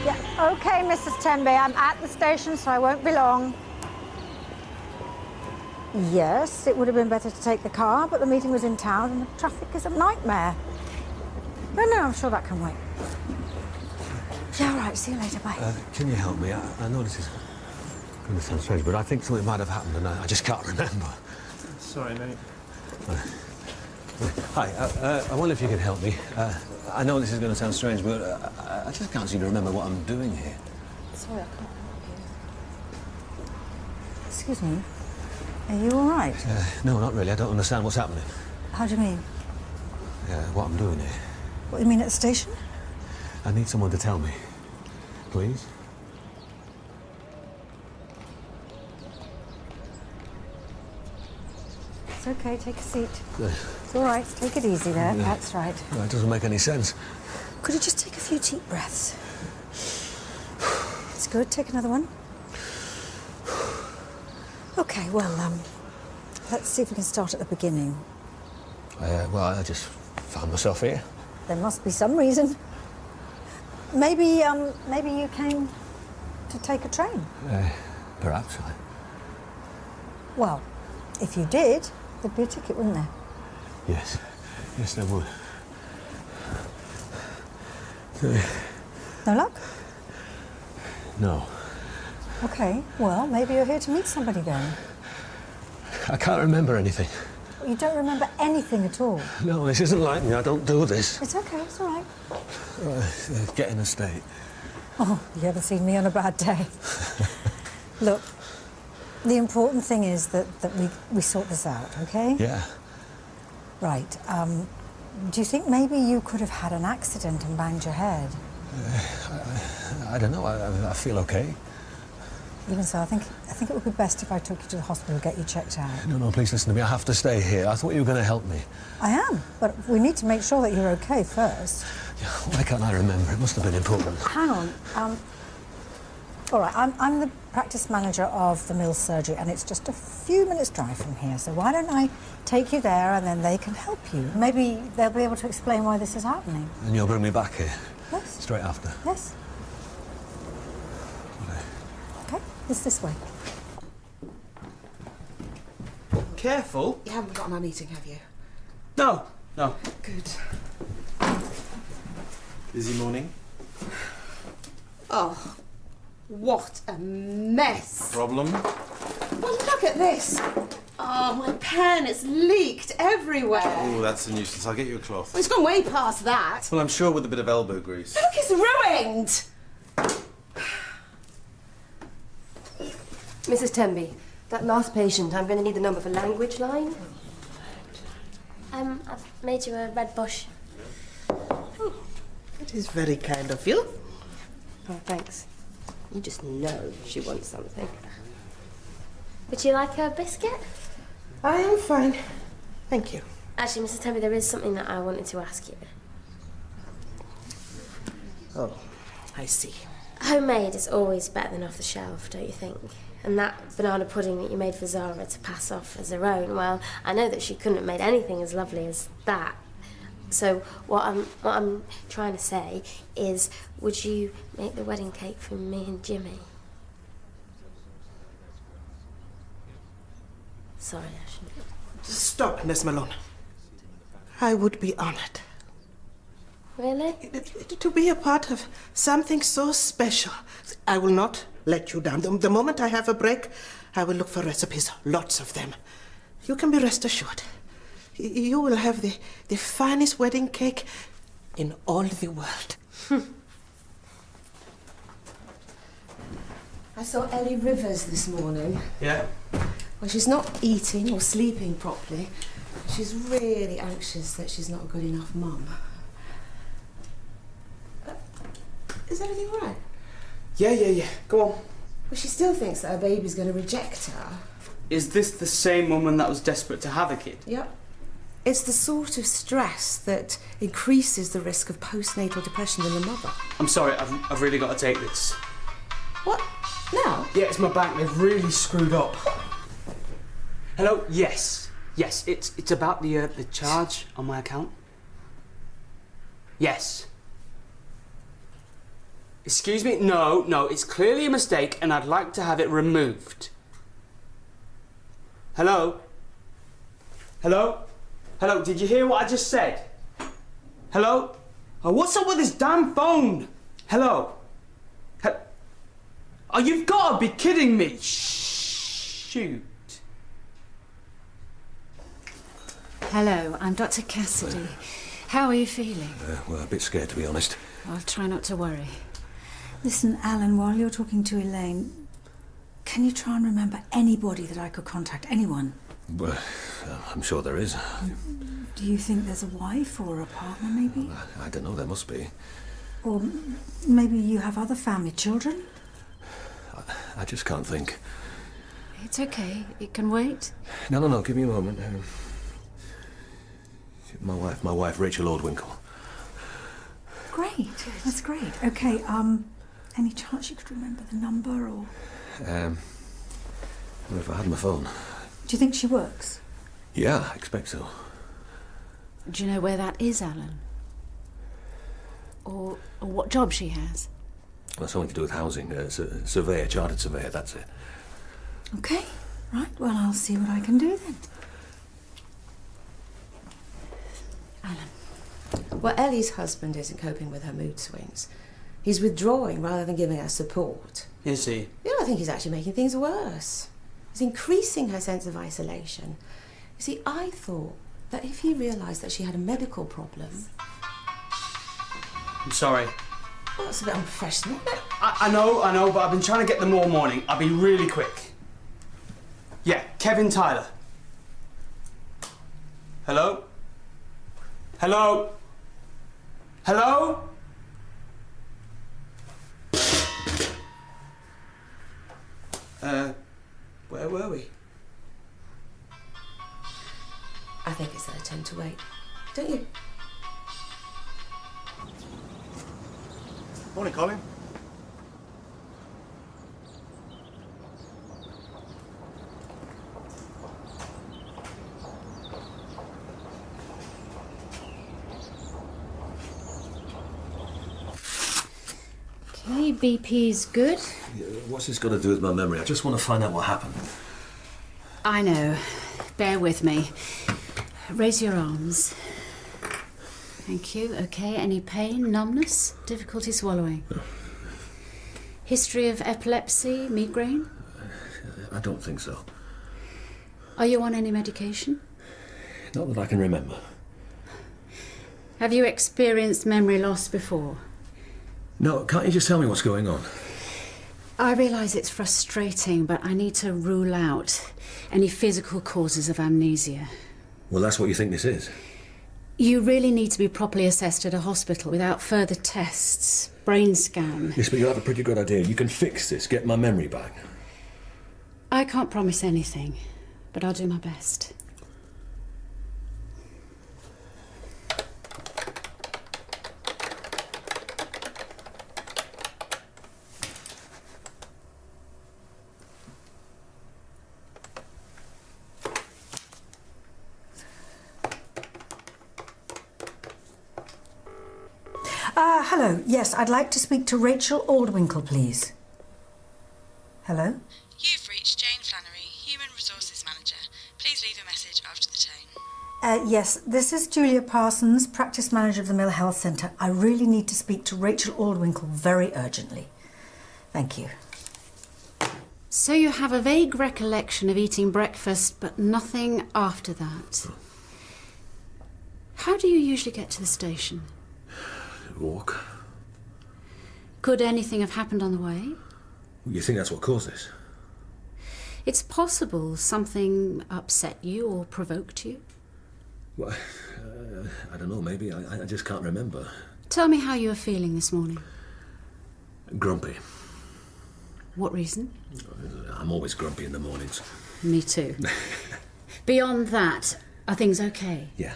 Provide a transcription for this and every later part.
Yeah, OK, Mrs. Tenby, I'm at the station, so I won't be long. Yes, it would have been better to take the car, but the meeting was in town and the traffic is a nightmare. No, I'm sure that can wait. Yeah, all right, see you later, bye. Can you help me? I know this is going to sound strange, but I think something might have happened and I just can't remember. Sorry, mate. Hi, I wonder if you can help me. I know this is going to sound strange, but I just can't seem to remember what I'm doing here. Sorry, I can't help you. Excuse me, are you all right? No, not really. I don't understand what's happening. How do you mean? What I'm doing here. What, you mean at the station? I need someone to tell me. Please? It's OK, take a seat. It's all right, take it easy there. That's right. That doesn't make any sense. Could you just take a few deep breaths? It's good, take another one. OK, well, let's see if we can start at the beginning. Well, I just found myself here. There must be some reason. Maybe you came to take a train? Perhaps. Well, if you did, there'd be a ticket, wouldn't there? Yes. Yes, there would. No luck? No. OK, well, maybe you're here to meet somebody then. I can't remember anything. You don't remember anything at all? No, this isn't like me. I don't do this. It's OK, it's all right. Get in a state. Oh, you haven't seen me on a bad day. Look, the important thing is that we sort this out, OK? Yeah. Right. Do you think maybe you could have had an accident and banged your head? I don't know. I feel OK. Even so, I think it would be best if I took you to the hospital, get you checked out. No, please listen to me. I have to stay here. I thought you were going to help me. I am, but we need to make sure that you're OK first. Yeah, why can't I remember? It must have been important. Hang on. All right, I'm the practice manager of the Mills Surgery, and it's just a few minutes' drive from here. So why don't I take you there, and then they can help you? Maybe they'll be able to explain why this is happening. And you'll bring me back here? Yes. Straight after? Yes. OK, it's this way. Careful. You haven't forgotten our meeting, have you? No. Good. Busy morning? Oh, what a mess. Problem? Well, look at this. Oh, my pen, it's leaked everywhere. Oh, that's a nuisance. I'll get you a cloth. Well, it's gone way past that. Well, I'm sure with a bit of elbow grease. Look, it's ruined. Mrs. Tenby, that last patient, I'm going to need the number for language line. I've made you a red bush. That is very kind of you. Oh, thanks. You just know she wants something. Would you like a biscuit? I am fine. Thank you. Actually, Mrs. Tenby, there is something that I wanted to ask you. Oh, I see. Homemade is always better than off the shelf, don't you think? And that banana pudding that you made for Zara to pass off as her own, well, I know that she couldn't have made anything as lovely as that. So what I'm trying to say is, would you make the wedding cake for me and Jimmy? Sorry, I shouldn't. Stop, Miss Malone. I would be honoured. Really? To be a part of something so special. I will not let you down. The moment I have a break, I will look for recipes, lots of them. You can be rest assured. You will have the finest wedding cake in all the world. I saw Ellie Rivers this morning. Yeah? Well, she's not eating or sleeping properly. She's really anxious that she's not a good enough mum. Is everything all right? Yeah. Go on. Well, she still thinks that her baby's going to reject her. Is this the same woman that was desperate to have a kid? Yep. It's the sort of stress that increases the risk of postnatal depression in the mother. I'm sorry, I've really got to take this. What? Now? Yeah, it's my bank. They've really screwed up. Hello? Yes. It's about the charge on my account. Yes. Excuse me? No, it's clearly a mistake and I'd like to have it removed. Hello? Hello? Hello, did you hear what I just said? Hello? Oh, what's up with this damn phone? Hello? Oh, you've got to be kidding me! Shoot. Hello, I'm Dr. Cassidy. How are you feeling? Well, a bit scared, to be honest. I'll try not to worry. Listen, Alan, while you're talking to Elaine, can you try and remember anybody that I could contact? Anyone? Well, I'm sure there is. Do you think there's a wife or a partner, maybe? I don't know, there must be. Or maybe you have other family, children? I just can't think. It's okay. It can wait. No, give me a moment. My wife, Rachel Ordwinkle. Great, that's great. Okay, any chance you could remember the number or...? Well, if I had my phone. Do you think she works? Yeah, I expect so. Do you know where that is, Alan? Or what job she has? Well, something to do with housing. Surveyor, chartered surveyor, that's it. Okay, right, well, I'll see what I can do then. Alan. Well, Ellie's husband isn't coping with her mood swings. He's withdrawing rather than giving her support. Is he? Yeah, I think he's actually making things worse. He's increasing her sense of isolation. You see, I thought that if he realised that she had a medical problem... I'm sorry. Well, that's a bit unprofessional, isn't it? I know, but I've been trying to get them all morning. I'll be really quick. Yeah, Kevin Tyler. Hello? Hello? Hello? Where were we? I think it's their turn to wait. Don't you? Morning, Colin. Okay, BP's good. What's this got to do with my memory? I just want to find out what happened. I know. Bear with me. Raise your arms. Thank you. Okay, any pain, numbness, difficulty swallowing? History of epilepsy, migraine? I don't think so. Are you on any medication? Not that I can remember. Have you experienced memory loss before? No, can't you just tell me what's going on? I realise it's frustrating, but I need to rule out any physical causes of amnesia. Well, that's what you think this is? You really need to be properly assessed at a hospital without further tests, brain scan. Yes, but you have a pretty good idea. You can fix this, get my memory back. I can't promise anything, but I'll do my best. Hello. Yes, I'd like to speak to Rachel Aldwinkle, please. Hello? You've reached Jane Flannery, Human Resources Manager. Please leave a message after the tone. Yes, this is Julia Parsons, Practice Manager of the Mill Health Centre. I really need to speak to Rachel Aldwinkle very urgently. Thank you. So you have a vague recollection of eating breakfast, but nothing after that. How do you usually get to the station? Walk. Could anything have happened on the way? You think that's what caused this? It's possible something upset you or provoked you. Well, I don't know, maybe. I just can't remember. Tell me how you were feeling this morning. Grumpy. What reason? I'm always grumpy in the mornings. Me too. Beyond that, are things okay? Yeah.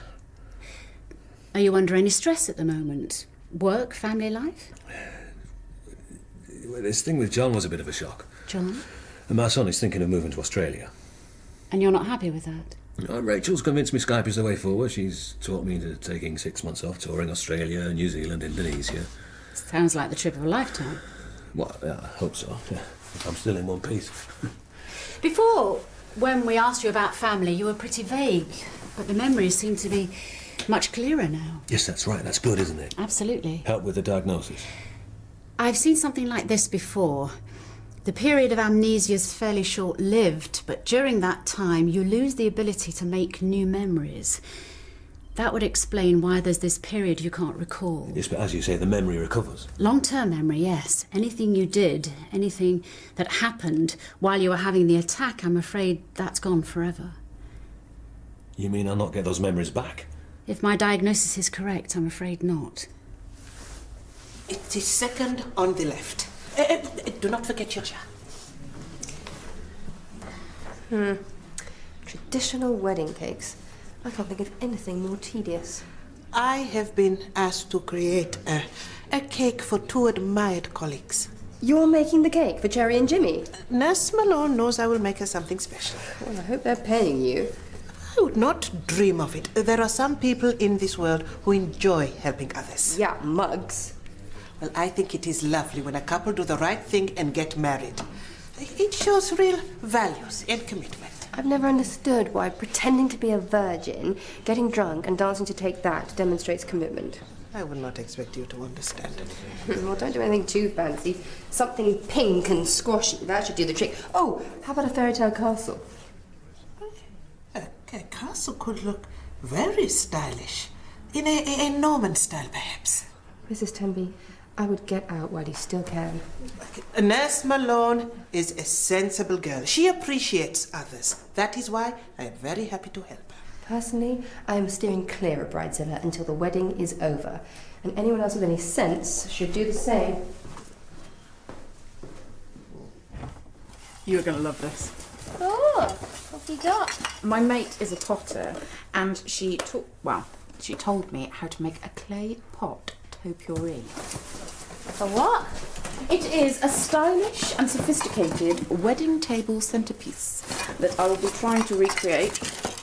Are you under any stress at the moment? Work, family life? This thing with John was a bit of a shock. John? And my son is thinking of moving to Australia. And you're not happy with that? Rachel's convinced me Skype is the way forward. She's taught me into taking 6 months off, touring Australia, New Zealand, Indonesia. Sounds like the trip of a lifetime. Well, yeah, I hope so. Yeah. If I'm still in one piece. Before, when we asked you about family, you were pretty vague, but the memories seem to be much clearer now. Yes, that's right. That's good, isn't it? Absolutely. Help with the diagnosis. I've seen something like this before. The period of amnesia is fairly short-lived, but during that time you lose the ability to make new memories. That would explain why there's this period you can't recall. Yes, but as you say, the memory recovers. Long-term memory, yes. Anything you did, anything that happened while you were having the attack, I'm afraid that's gone forever. You mean I'll not get those memories back? If my diagnosis is correct, I'm afraid not. It is second on the left. Do not forget your jar. Traditional wedding cakes. I can't think of anything more tedious. I have been asked to create a cake for two admired colleagues. You're making the cake for Cherry and Jimmy? Nurse Malone knows I will make her something special. Well, I hope they're paying you. I would not dream of it. There are some people in this world who enjoy helping others. Yeah, mugs. Well, I think it is lovely when a couple do the right thing and get married. It shows real values and commitment. I've never understood why pretending to be a virgin, getting drunk and dancing to Take That demonstrates commitment. I would not expect you to understand. Well, don't do anything too fancy. Something pink and squashy, that should do the trick. Oh, how about a fairy tale castle? A castle could look very stylish. In a Norman style, perhaps. Mrs. Tenby, I would get out while you still can. Nurse Malone is a sensible girl. She appreciates others. That is why I am very happy to help her. Personally, I am steering clear of Bridezilla until the wedding is over. And anyone else with any sense should do the same. You're going to love this. Oh, what have you got? My mate is a potter, and she told me how to make a clay pot topiary. For what? It is a stylish and sophisticated wedding table centrepiece that I will be trying to recreate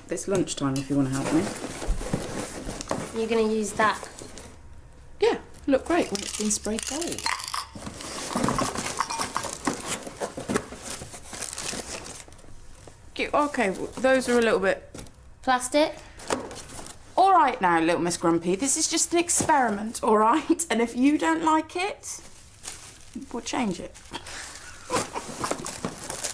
this lunchtime if you want to help me. You're going to use that? Yeah, look great when it's been sprayed gold. Okay, well, those are a little bit... Plastic? All right now, little Miss Grumpy, this is just an experiment, all right? And if you don't like it, we'll change it.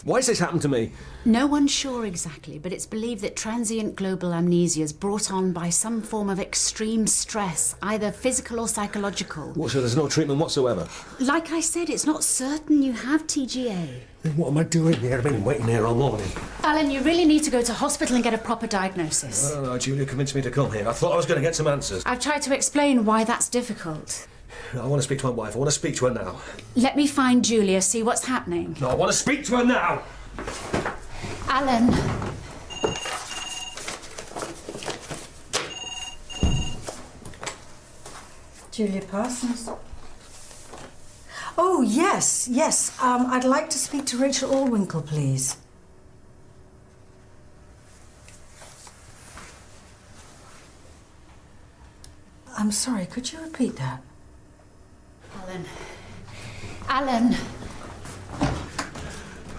Why has this happened to me? No one's sure exactly, but it's believed that transient global amnesia is brought on by some form of extreme stress, either physical or psychological. What, so there's no treatment whatsoever? Like I said, it's not certain you have TGA. Then what am I doing here? I've been waiting here all morning. Alan, you really need to go to hospital and get a proper diagnosis. Oh, no, Julia convinced me to come here. I thought I was going to get some answers. I've tried to explain why that's difficult. I want to speak to my wife. I want to speak to her now. Let me find Julia, see what's happening. No, I want to speak to her now! Alan. Julia Parsons. Oh, yes, yes. I'd like to speak to Rachel Allwinkle, please. I'm sorry, could you repeat that? Alan. Alan.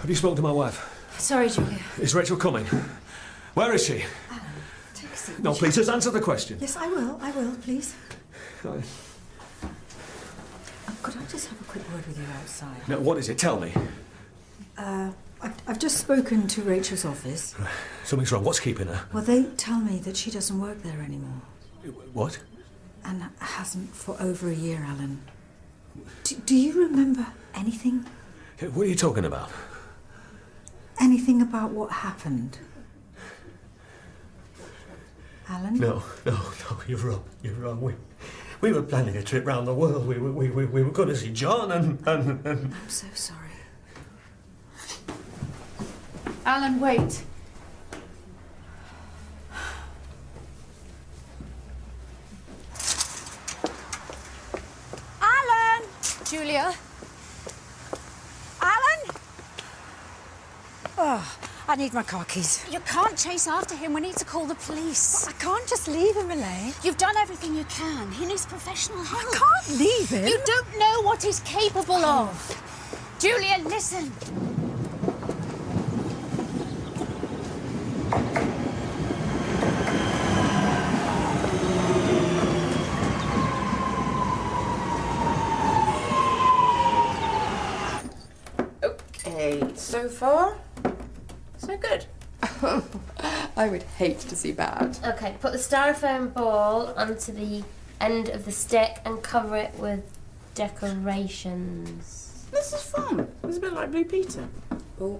Have you spoken to my wife? Sorry, Julia. Is Rachel coming? Where is she? Alan, take a seat. No, please, just answer the question. Yes, I will, please. Could I just have a quick word with you outside? No, what is it? Tell me. I've just spoken to Rachel's office. Something's wrong. What's keeping her? Well, they tell me that she doesn't work there anymore. What? And hasn't for over a year, Alan. Do you remember anything? What are you talking about? Anything about what happened? Alan? No, you're wrong. You're wrong. We were planning a trip round the world. We were going to see John and... I'm so sorry. Alan, wait. Alan! Julia? Alan? Oh, I need my car keys. You can't chase after him. We need to call the police. I can't just leave him, Elaine. You've done everything you can. He needs professional help. I can't leave him. You don't know what he's capable of. Julia, listen. Okay, so far, so good. I would hate to see bad. Okay, put the styrofoam ball onto the end of the stick and cover it with decorations. This is fun. It's a bit like Blue Peter. Oh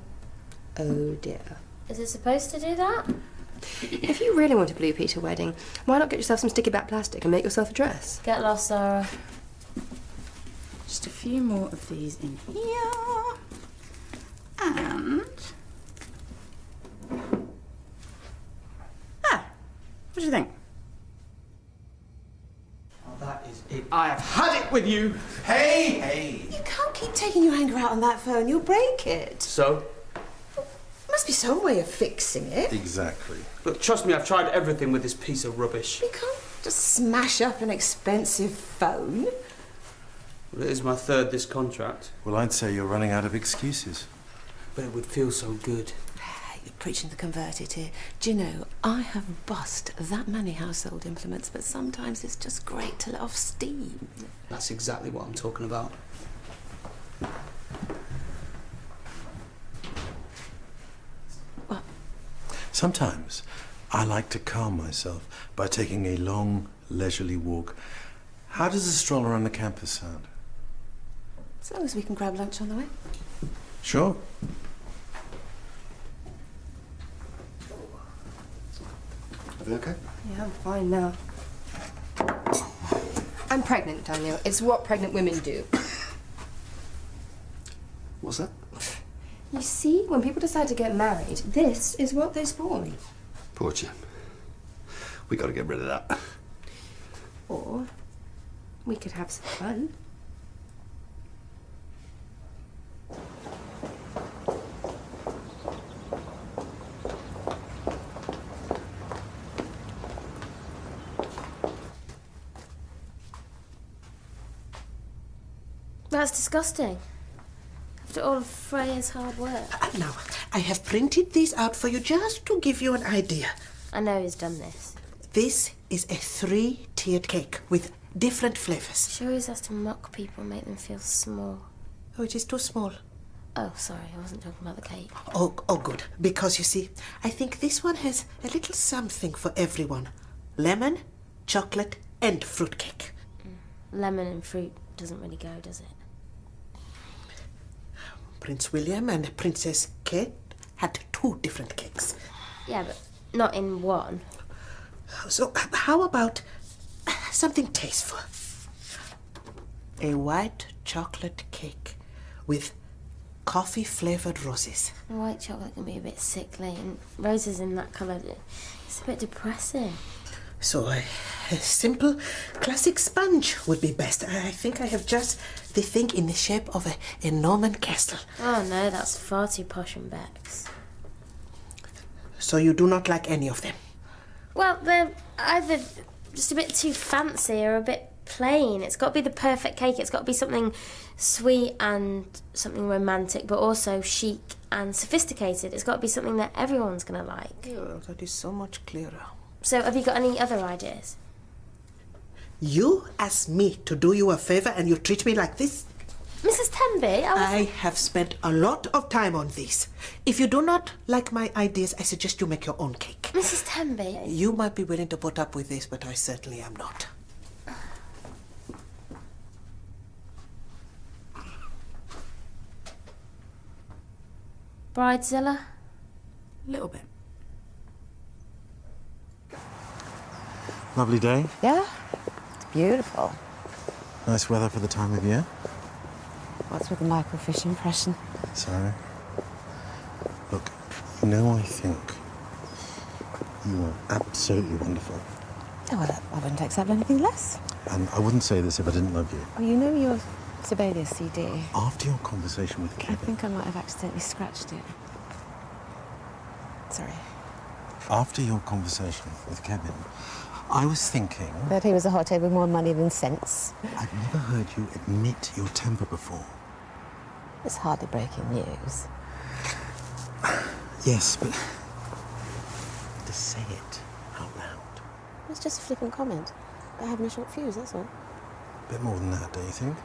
dear. Is it supposed to do that? If you really want a Blue Peter wedding, why not get yourself some sticky back plastic and make yourself a dress? Get lost, Sarah. Just a few more of these in here. And... what do you think? Oh, that is it. I have had it with you. Hey! You can't keep taking your anger out on that phone. You'll break it. So? Must be some way of fixing it. Exactly. Look, trust me, I've tried everything with this piece of rubbish. You can't just smash up an expensive phone. Well, it is my third this contract. Well, I'd say you're running out of excuses. But it would feel so good. You're preaching to the converted here. Do you know, I have bust that many household implements, but sometimes it's just great to let off steam. That's exactly what I'm talking about. What? Sometimes I like to calm myself by taking a long, leisurely walk. How does a stroll around the campus sound? As long as we can grab lunch on the way. Sure. Are they okay? Yeah, I'm fine now. I'm pregnant, Daniel. It's what pregnant women do. What's that? You see, when people decide to get married, this is what they spawn. Poor Jim. We got to get rid of that. Or we could have some fun. That's disgusting. After all of Freya's hard work. Now, I have printed these out for you just to give you an idea. I know he's done this. This is a 3-tiered cake with different flavours. She always has to mock people, make them feel small. Oh, it is too small. Oh, sorry, I wasn't talking about the cake. Oh, good. Because, you see, I think this one has a little something for everyone. Lemon, chocolate and fruitcake. Lemon and fruit doesn't really go, does it? Prince William and Princess Kate had 2 different cakes. Yeah, but not in one. So, how about something tasteful? A white chocolate cake with coffee-flavoured roses. The white chocolate can be a bit sickly, and roses in that colour, it's a bit depressing. So a simple, classic sponge would be best. I think I have just the thing in the shape of a Norman castle. Oh no, that's far too posh and Bex. So you do not like any of them? Well, they're either just a bit too fancy or a bit plain. It's got to be the perfect cake. It's got to be something sweet and something romantic, but also chic and sophisticated. It's got to be something that everyone's going to like. Oh, that is so much clearer. So have you got any other ideas? You ask me to do you a favour and you treat me like this? Mrs. Tenby, I have spent a lot of time on this. If you do not like my ideas, I suggest you make your own cake. Mrs. Tenby... You might be willing to put up with this, but I certainly am not. Bridezilla? A little bit. Lovely day. Yeah, it's beautiful. Nice weather for the time of year. What's with the microfiche impression? Sorry. Look, you know, I think you are absolutely wonderful. Oh, well, I wouldn't accept anything less. And I wouldn't say this if I didn't love you. Oh, you know your Sibelius CD? After your conversation with I Kevin... think I might have accidentally scratched it. Sorry. After your conversation with Kevin, I was thinking... That he was a hothead with more money than sense. I've never heard you admit your temper before. It's hardly breaking news. Yes, but... to say it out loud. It's just a flippant comment. About having a short fuse, that's all. A bit more than that, don't you think?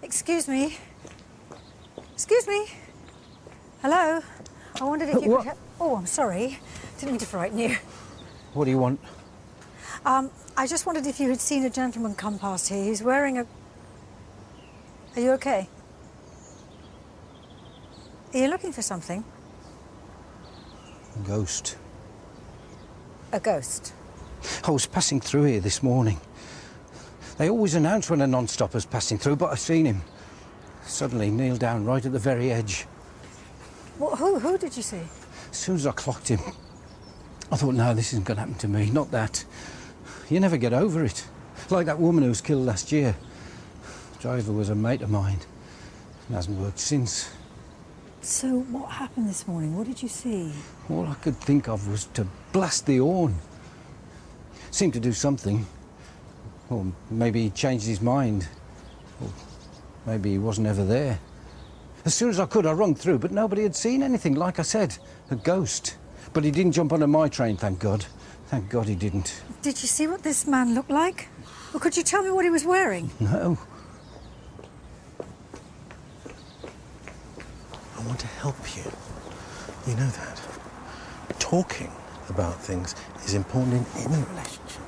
Excuse me. Excuse me. Hello. I wondered if you What? could... Oh, I'm sorry. Didn't mean to frighten you. What do you want? I just wondered if you had seen a gentleman come past here. He's wearing a... Are you okay? Are you looking for something? A ghost. A ghost? I was passing through here this morning. They always announce when a non-stopper's passing through, but I've seen him. Suddenly kneel down right at the very edge. What, who did you see? As soon as I clocked him, I thought, no, this isn't going to happen to me. Not that. You never get over it. Like that woman who was killed last year. The driver was a mate of mine. It hasn't worked since. So what happened this morning? What did you see? All I could think of was to blast the horn. Seemed to do something. Or maybe he changed his mind. Or maybe he wasn't ever there. As soon as I could, I rung through, but nobody had seen anything. Like I said, a ghost. But he didn't jump onto my train, thank God. Thank God he didn't. Did you see what this man looked like? Or could you tell me what he was wearing? No. I want to help you. You know that. Talking about things is important in any relationship.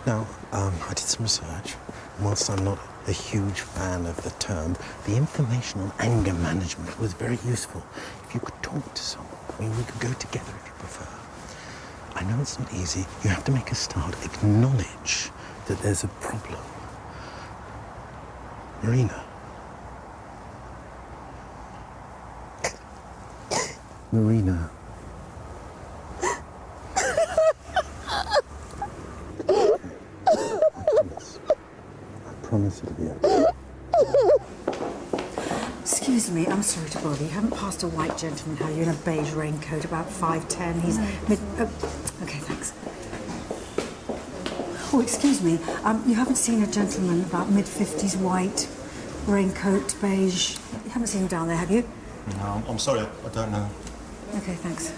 Now, I did some research. Whilst I'm not a huge fan of the term, the information on anger management was very useful. If you could talk to someone, I mean, we could go together if you prefer. I know it's not easy. You have to make a start. Acknowledge that there's a problem. Marina. Marina. I promise it'll be okay. Excuse me, I'm sorry to bother you. You haven't passed a white gentleman, have you, in a beige raincoat, about 5'10". He's mid... OK, thanks. Oh, excuse me. You haven't seen a gentleman about mid-50s, white, raincoat, beige. You haven't seen him down there, have you? No, I'm sorry, I don't know. OK, thanks.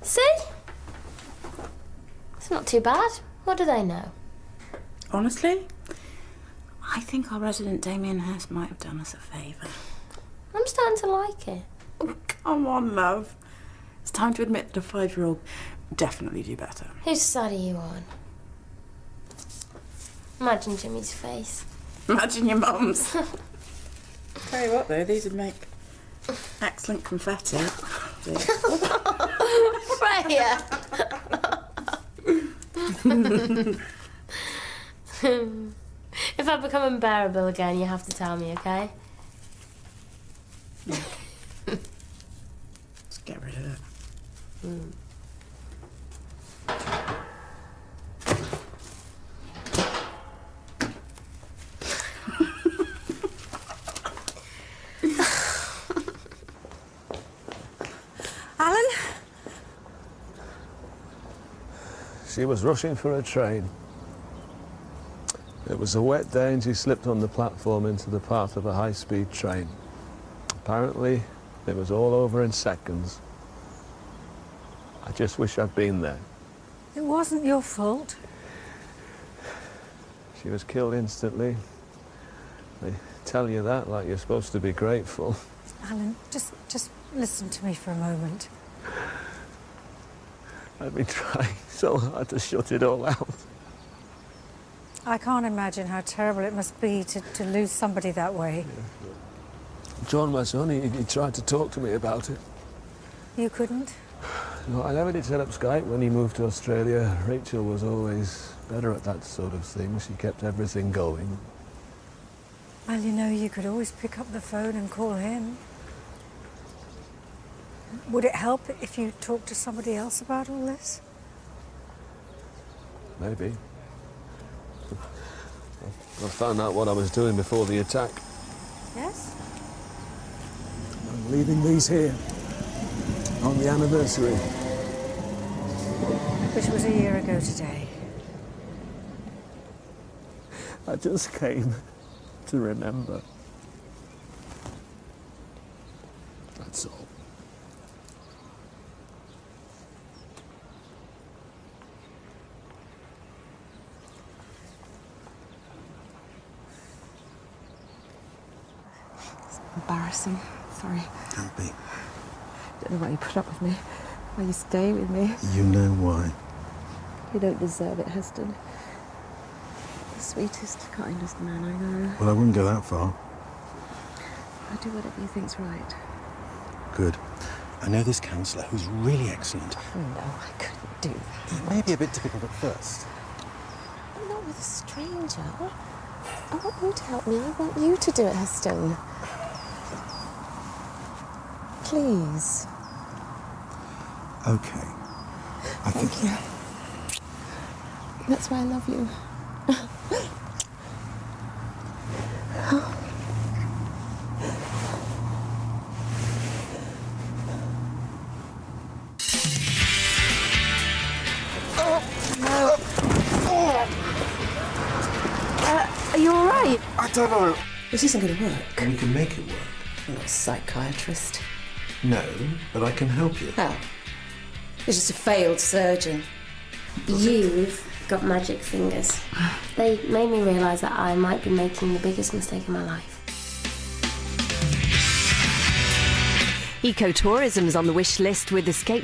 See? It's not too bad. What do they know? Honestly, I think our resident Damien Hurst might have done us a favour. I'm starting to like it. Oh, come on, love. It's time to admit that a 5-year-old would definitely do better. Whose side are you on? Imagine Jimmy's face. Imagine your mum's. Tell you what, though, these would make excellent confetti. Freya! If I become unbearable again, you have to tell me, okay? Let's get rid of it. Alan? She was rushing for a train. It was a wet day and she slipped on the platform into the path of a high-speed train. Apparently, it was all over in seconds. I just wish I'd been there. It wasn't your fault. She was killed instantly. They tell you that like you're supposed to be grateful. Alan, just listen to me for a moment. I've been trying so hard to shut it all out. I can't imagine how terrible it must be to lose somebody that way. John, my son, he tried to talk to me about it. You couldn't? No, I never did set up Skype when he moved to Australia. Rachel was always better at that sort of thing. She kept everything going. Well, you know, you could always pick up the phone and call him. Would it help if you talked to somebody else about all this? Maybe. I found out what I was doing before the attack. Yes? I'm leaving these here on the anniversary. Which was a year ago today. I just came to remember. That's all. Embarrassing. Sorry. Don't be. Don't know why you put up with me. Why you stay with me. You know why. You don't deserve it, Heston. The sweetest, kindest man I know. Well, I wouldn't go that far. I do whatever you think's right. Good. I know this counsellor who's really excellent. Oh, no, I couldn't do that. It may be a bit difficult at first. I'm not with a stranger. I want you to help me. I want you to do it, Heston. Please. Okay. Thank you. That's why I love you. Are you all right? I don't know. This isn't going to work. We can make it work. I'm not a psychiatrist. No, but I can help you. How? You're just a failed surgeon. You've got magic fingers. They made me realise that I might be making the biggest mistake in my life. Ecotourism's on the wish list with Escape